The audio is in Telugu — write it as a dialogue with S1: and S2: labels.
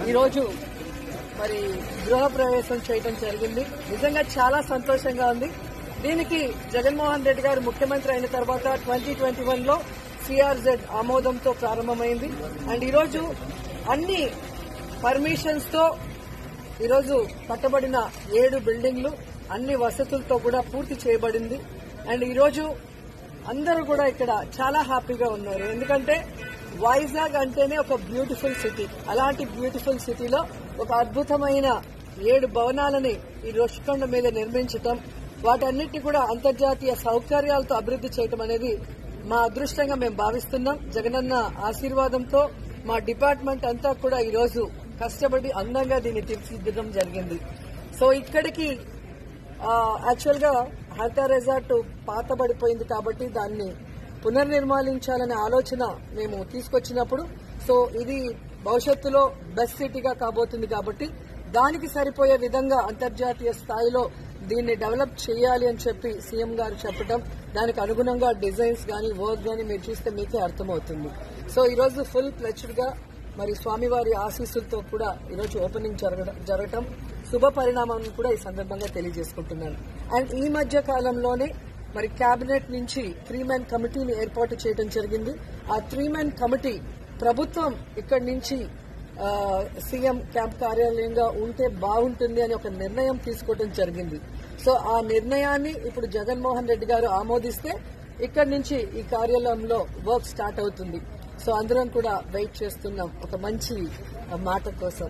S1: ఈరోజు మరి గృహప్రవేశం చేయడం జరిగింది. నిజంగా చాలా సంతోషంగా ఉంది. దీనికి జగన్మోహన్ రెడ్డి గారు ముఖ్యమంత్రి అయిన తర్వాత 2021లో సిఆర్జెడ్ ఆమోదంతో ప్రారంభమైంది. అండ్ ఈరోజు అన్ని పర్మిషన్స్ తో ఈరోజు కట్టబడిన 7 బిల్డింగ్లు అన్ని వసతులతో కూడా పూర్తి చేయబడింది. అండ్ ఈరోజు అందరూ కూడా ఇక్కడ చాలా హ్యాపీగా ఉన్నారు. ఎందుకంటే వైజాగ్ అంటేనే ఒక బ్యూటిఫుల్ సిటీ. అలాంటి బ్యూటిఫుల్ సిటీలో ఒక అద్భుతమైన 7 భవనాలని ఈ రుషికొండ మీద నిర్మించటం, వాటన్నిటిని కూడా అంతర్జాతీయ సౌకర్యాలతో అభివృద్ది చేయటం అనేది మా అదృష్టంగా మేము భావిస్తున్నాం. జగనన్న ఆశీర్వాదంతో మా డిపార్ట్మెంట్ అంతా కూడా ఈరోజు కష్టపడి అందంగా దీన్ని తీర్చిదిద్దడం జరిగింది. సో ఇక్కడికి యాక్చువల్ గా హరిత రిసార్ట్ పాతబడిపోయింది కాబట్టి దాన్ని పునర్నిర్మాణించాలనే ఆలోచన మేము తీసుకొచ్చినప్పుడు సో ఇది భవిష్యత్తులో బెస్ట్ సిటీగా కాబోతుంది కాబట్టి దానికి సరిపోయే విధంగా అంతర్జాతీయ స్థాయిలో దీన్ని డెవలప్ చేయాలి అని చెప్పి సీఎం గారు చెప్పడం, దానికి అనుగుణంగా డిజైన్స్ గానీ వర్క్ గానీ మీరు చూస్తే మీకే అర్థమవుతుంది. సో ఈరోజు ఫుల్ ప్లెచ్డ్ గా మరి స్వామివారి ఆశీస్సులతో కూడా ఈరోజు ఓపెనింగ్ జరగటం శుభ పరిణామం కూడా ఈ సందర్భంగా తెలియజేసుకుంటున్నాను. అండ్ ఈ మధ్య కాలంలోనే మరి కేబినెట్ నుంచి 3-man కమిటీని ఏర్పాటు చేయడం జరిగింది. ఆ 3-man కమిటీ ప్రభుత్వం ఇక్కడి నుంచి సీఎం క్యాంప్ కార్యాలయంగా ఉంటే బాగుంటుంది అని ఒక నిర్ణయం తీసుకోవడం జరిగింది. సో ఆ నిర్ణయాన్ని ఇప్పుడు జగన్మోహన్ రెడ్డి గారు ఆమోదిస్తే ఇక్కడి నుంచి ఈ కార్యాలయంలో వర్క్ స్టార్ట్ అవుతుంది. సో అందరం కూడా వెయిట్ చేస్తున్నాం ఒక మంచి మాట కోసం.